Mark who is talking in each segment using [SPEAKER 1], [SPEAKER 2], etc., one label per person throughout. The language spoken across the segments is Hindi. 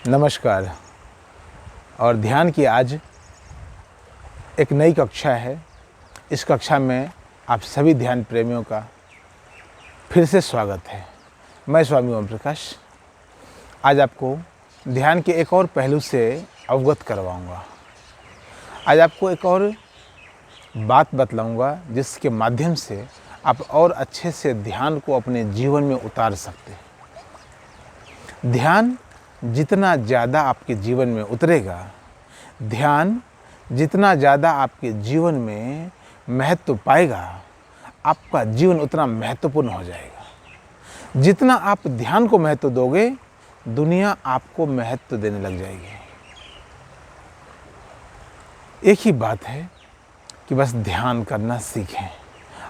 [SPEAKER 1] नमस्कार। और ध्यान की आज एक नई कक्षा है। इस कक्षा में आप सभी ध्यान प्रेमियों का फिर से स्वागत है। मैं स्वामी ओम प्रकाश आज आपको ध्यान के एक और पहलू से अवगत करवाऊंगा। आज आपको एक और बात बतलाऊंगा जिसके माध्यम से आप और अच्छे से ध्यान को अपने जीवन में उतार सकते हैं। ध्यान जितना ज़्यादा आपके जीवन में उतरेगा, ध्यान जितना ज़्यादा आपके जीवन में महत्व पाएगा, आपका जीवन उतना महत्वपूर्ण हो जाएगा। जितना आप ध्यान को महत्व दोगे, दुनिया आपको महत्व देने लग जाएगी। एक ही बात है कि बस ध्यान करना सीखें।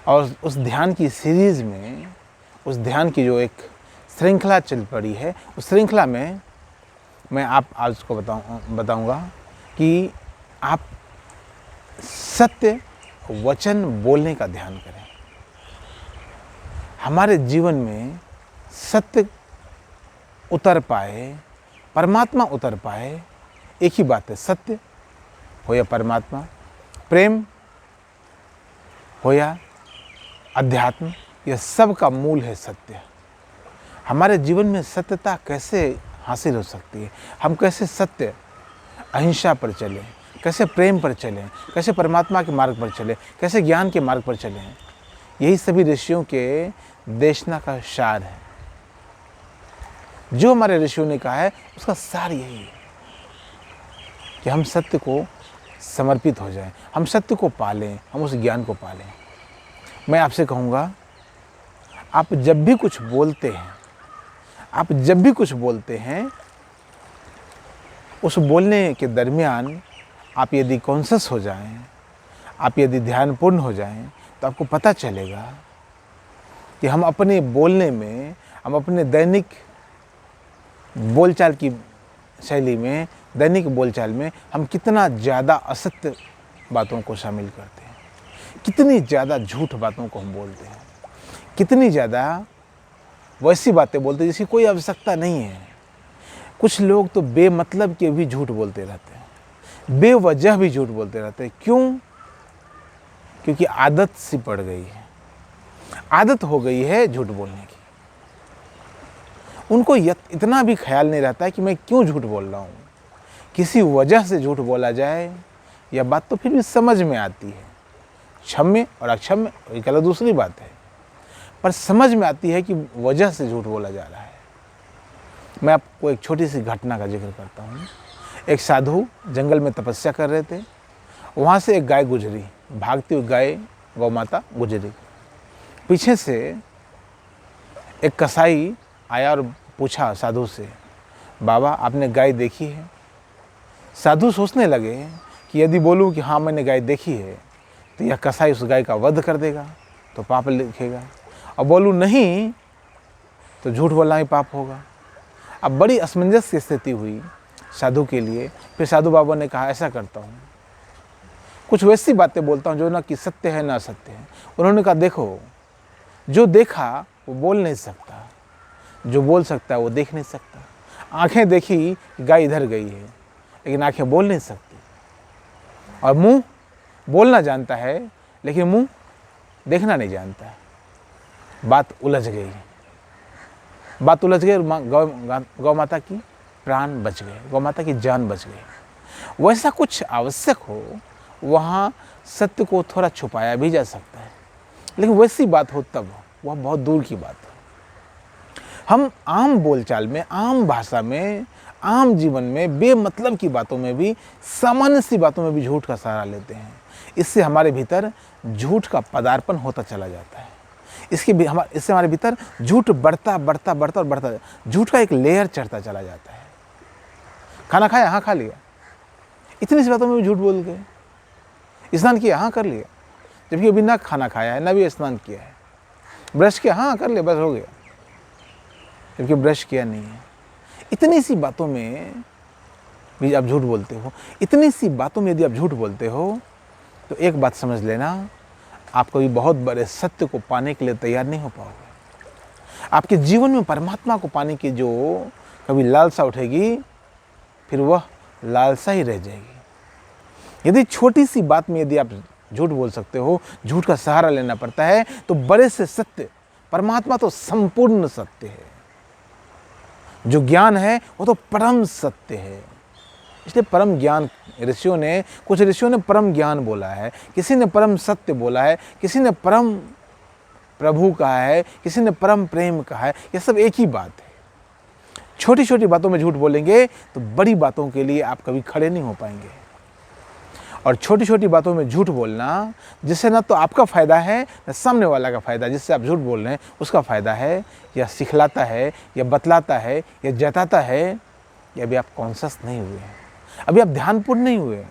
[SPEAKER 1] और उस ध्यान की सीरीज़ में, उस ध्यान की जो एक श्रृंखला चल पड़ी है, उस श्रृंखला में मैं आज को बताऊंगा कि आप सत्य वचन बोलने का ध्यान करें। हमारे जीवन में सत्य उतर पाए, परमात्मा उतर पाए, एक ही बात है, सत्य हो या परमात्मा, प्रेम हो या अध्यात्म, यह सब का मूल है सत्य। हमारे जीवन में सत्यता कैसे हासिल हो सकती है? हम कैसे सत्य अहिंसा पर चलें, कैसे प्रेम पर चलें, कैसे परमात्मा के मार्ग पर चलें, कैसे ज्ञान के मार्ग पर चलें? यही सभी ऋषियों के देशना का सार है। जो हमारे ऋषियों ने कहा है उसका सार यही है कि हम सत्य को समर्पित हो जाएं, हम सत्य को पालें, हम उस ज्ञान को पालें। मैं आपसे कहूँगा, आप जब भी कुछ बोलते हैं, उस बोलने के दरमियान आप यदि कॉन्शस हो जाएं, आप यदि ध्यानपूर्ण हो जाएं, तो आपको पता चलेगा कि हम अपने बोलने में, हम अपने दैनिक बोलचाल की शैली में, दैनिक बोलचाल में हम कितना ज़्यादा असत्य बातों को शामिल करते हैं, कितनी ज़्यादा झूठ बातों को हम बोलते हैं, कितनी ज़्यादा वैसी बातें बोलते हैं जिसकी कोई आवश्यकता नहीं है। कुछ लोग तो बेमतलब के भी झूठ बोलते रहते हैं, बेवजह भी झूठ बोलते रहते हैं। क्यों? क्योंकि आदत सी पड़ गई है, आदत हो गई है झूठ बोलने की। उनको इतना भी ख्याल नहीं रहता है कि मैं क्यों झूठ बोल रहा हूँ। किसी वजह से झूठ बोला जाए, यह बात तो फिर भी समझ में आती है। क्षम्य और अक्षम्य ये गलत दूसरी बात है, पर समझ में आती है कि वजह से झूठ बोला जा रहा है। मैं आपको एक छोटी सी घटना का जिक्र करता हूँ। एक साधु जंगल में तपस्या कर रहे थे। वहाँ से एक गाय गुजरी, भागती हुई गाय, गौ माता गुजरी। पीछे से एक कसाई आया और पूछा साधु से, बाबा आपने गाय देखी है? साधु सोचने लगे कि यदि बोलूँ कि हाँ मैंने गाय देखी है, तो यह कसाई उस गाय का वध कर देगा, तो पाप लिखेगा। और बोलूँ नहीं, तो झूठ बोलना ही पाप होगा। अब बड़ी असमंजस की स्थिति हुई साधु के लिए। फिर साधु बाबा ने कहा, ऐसा करता हूँ, कुछ वैसी बातें बोलता हूँ जो ना कि सत्य है ना असत्य है। उन्होंने कहा, देखो, जो देखा वो बोल नहीं सकता, जो बोल सकता है वो देख नहीं सकता। आंखें देखी गाय इधर गई है, लेकिन आंखें बोल नहीं सकती। और मुंह बोलना जानता है, लेकिन मुंह देखना नहीं जानता। बात उलझ गई और गौ माता की प्राण बच गए, गौ माता की जान बच गई। वैसा कुछ आवश्यक हो, वहाँ सत्य को थोड़ा छुपाया भी जा सकता है, लेकिन वैसी बात हो तब वह बहुत दूर की बात है। हम आम बोलचाल में, आम भाषा में, आम जीवन में, बेमतलब की बातों में भी, सामान्य सी बातों में भी झूठ का सहारा लेते हैं। इससे हमारे भीतर झूठ का पदार्पण होता चला जाता है। इससे हमारे भीतर झूठ बढ़ता, झूठ का एक लेयर चढ़ता चला जाता है। खाना खाया, हाँ खा लिया, इतनी सी बातों में भी झूठ बोल गए। स्नान किया, हाँ कर लिया, जबकि अभी ना खाना खाया है ना भी स्नान किया है। ब्रश किया, हाँ कर लिया, बस हो गया, जबकि ब्रश किया नहीं है। इतनी सी बातों में भी आप झूठ बोलते हो। इतनी सी बातों में यदि आप झूठ बोलते हो, तो एक बात समझ लेना, आप कभी बहुत बड़े सत्य को पाने के लिए तैयार नहीं हो पाओगे। आपके जीवन में परमात्मा को पाने की जो कभी लालसा उठेगी, फिर वह लालसा ही रह जाएगी। यदि छोटी सी बात में यदि आप झूठ बोल सकते हो, झूठ का सहारा लेना पड़ता है, तो बड़े से सत्य, परमात्मा तो संपूर्ण सत्य है। जो ज्ञान है वो तो परम सत्य है। इसलिए परम ज्ञान कुछ ऋषियों ने परम ज्ञान बोला है, किसी ने परम सत्य बोला है, किसी ने परम प्रभु कहा है, किसी ने परम प्रेम कहा है। यह सब एक ही बात है। छोटी छोटी बातों में झूठ बोलेंगे तो बड़ी बातों के लिए आप कभी खड़े नहीं हो पाएंगे। और छोटी छोटी बातों में झूठ बोलना, जिससे ना तो आपका फ़ायदा है न सामने वाला का फ़ायदा, जिससे आप झूठ बोल रहे हैं उसका फ़ायदा है, या सिखलाता है, या बतलाता है, या जताता है, या अभी आप कॉन्शस नहीं हुए हैं, अभी आप ध्यानपूर्ण नहीं हुए हैं।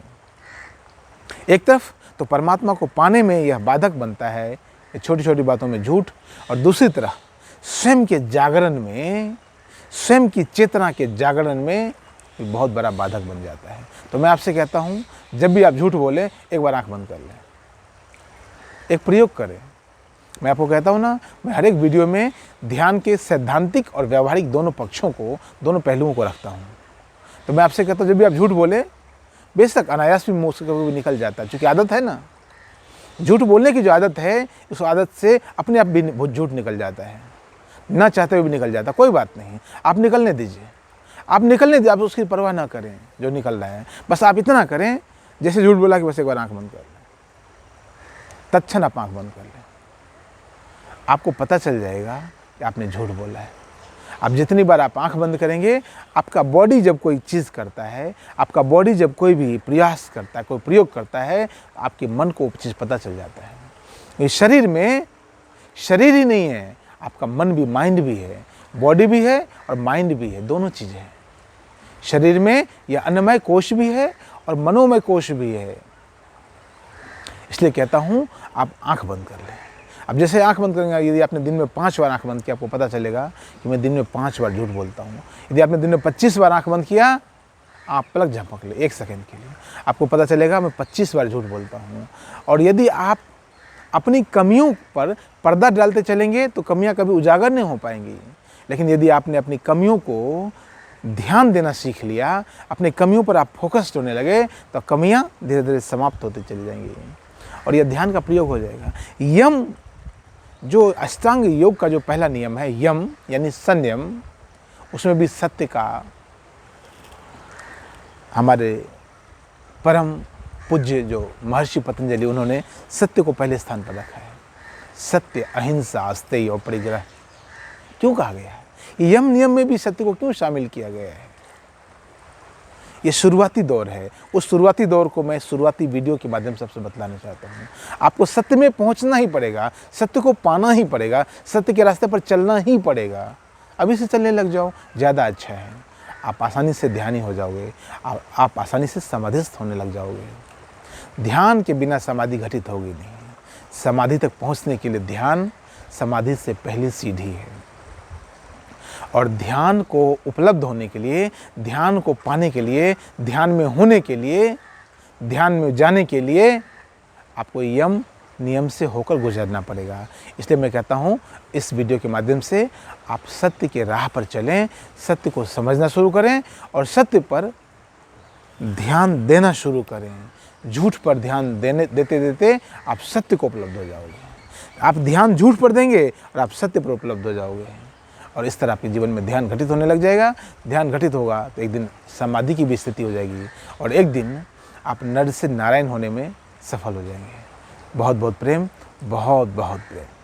[SPEAKER 1] एक तरफ तो परमात्मा को पाने में यह बाधक बनता है, ये छोटी छोटी बातों में झूठ, और दूसरी तरफ स्वयं के जागरण में, स्वयं की चेतना के जागरण में एक बहुत बड़ा बाधक बन जाता है। तो मैं आपसे कहता हूँ, जब भी आप झूठ बोलें एक बार आंख बंद कर लें, एक प्रयोग करें। मैं आपको कहता हूँ ना, मैं हर एक वीडियो में ध्यान के सैद्धांतिक और व्यावहारिक दोनों पक्षों को, दोनों पहलुओं को रखता हूँ। तो मैं आपसे कहता हूँ, जब भी आप झूठ बोले, बेशक अनायास भी मुँह से कभी भी निकल जाता है, क्योंकि आदत है ना, झूठ बोलने की जो आदत है, उस आदत से अपने आप भी झूठ निकल जाता है, ना चाहते हुए भी निकल जाता है। कोई बात नहीं, आप निकलने दीजिए, आप निकलने दीजिए, आप उसकी परवाह ना करें जो निकल रहा है। बस आप इतना करें, जैसे झूठ बोला कि बस एक बार आंख बंद कर लें, तत्क्षण आप आंख बंद कर लें, आपको पता चल जाएगा कि आपने झूठ बोला है। अब जितनी बार आप आंख बंद करेंगे, आपका बॉडी जब कोई चीज़ करता है, आपका बॉडी जब कोई भी प्रयास करता है, कोई प्रयोग करता है, आपके मन को वो चीज़ पता चल जाता है। ये शरीर में शरीर ही नहीं है, आपका मन भी, माइंड भी है, बॉडी भी है और माइंड भी है, दोनों चीज़ें हैं। शरीर में यह अन्नमय कोश भी है और मनोमय कोश भी है। इसलिए कहता हूँ, आप आंख बंद कर लें। अब जैसे आंख बंद करेंगे, यदि आपने दिन में 5 बार आंख बंद किया, आपको पता चलेगा कि मैं दिन में 5 बार झूठ बोलता हूँ। यदि आपने दिन में 25 बार आंख बंद किया, आप पलक झपक ले 1 सेकंड के लिए, आपको पता चलेगा मैं 25 बार झूठ बोलता हूँ। और यदि आप अपनी कमियों पर पर्दा डालते चलेंगे तो कमियाँ कभी उजागर नहीं हो पाएंगी। लेकिन यदि आपने अपनी कमियों को ध्यान देना सीख लिया, अपनी कमियों पर आप फोकस्ड होने लगे, तो कमियाँ धीरे धीरे समाप्त होती चली जाएंगी और यह ध्यान का प्रयोग हो जाएगा। यम, जो अष्टांग योग का जो पहला नियम है, यम यानी संयम, उसमें भी सत्य का हमारे परम पूज्य जो महर्षि पतंजलि, उन्होंने सत्य को पहले स्थान पर रखा है। सत्य, अहिंसा, अस्तेय और परिग्रह क्यों कहा गया है? यम नियम में भी सत्य को क्यों शामिल किया गया है? ये शुरुआती दौर है। उस शुरुआती दौर को मैं शुरुआती वीडियो के माध्यम से सबसे बतलाना चाहता हूँ। आपको सत्य में पहुँचना ही पड़ेगा, सत्य को पाना ही पड़ेगा, सत्य के रास्ते पर चलना ही पड़ेगा। अभी से चलने लग जाओ, ज़्यादा अच्छा है। आप आसानी से ध्यानी हो जाओगे, आप आसानी से समाधिस्थ होने लग जाओगे। ध्यान के बिना समाधि घटित होगी नहीं। समाधि तक पहुँचने के लिए ध्यान समाधि से पहली सीढ़ी है। और ध्यान को उपलब्ध होने के लिए, ध्यान को पाने के लिए, ध्यान में होने के लिए, ध्यान में जाने के लिए आपको यम नियम से होकर गुजरना पड़ेगा। इसलिए मैं कहता हूँ, इस वीडियो के माध्यम से आप सत्य के राह पर चलें, सत्य को समझना शुरू करें और सत्य पर ध्यान देना शुरू करें। झूठ पर ध्यान देते देते आप सत्य को उपलब्ध हो जाओगे। आप ध्यान झूठ पर देंगे और आप सत्य पर उपलब्ध हो जाओगे और इस तरह आपके जीवन में ध्यान घटित होने लग जाएगा। ध्यान घटित होगा तो एक दिन समाधि की भी स्थिति हो जाएगी और एक दिन आप नर से नारायण होने में सफल हो जाएंगे। बहुत बहुत प्रेम, बहुत बहुत प्रेम।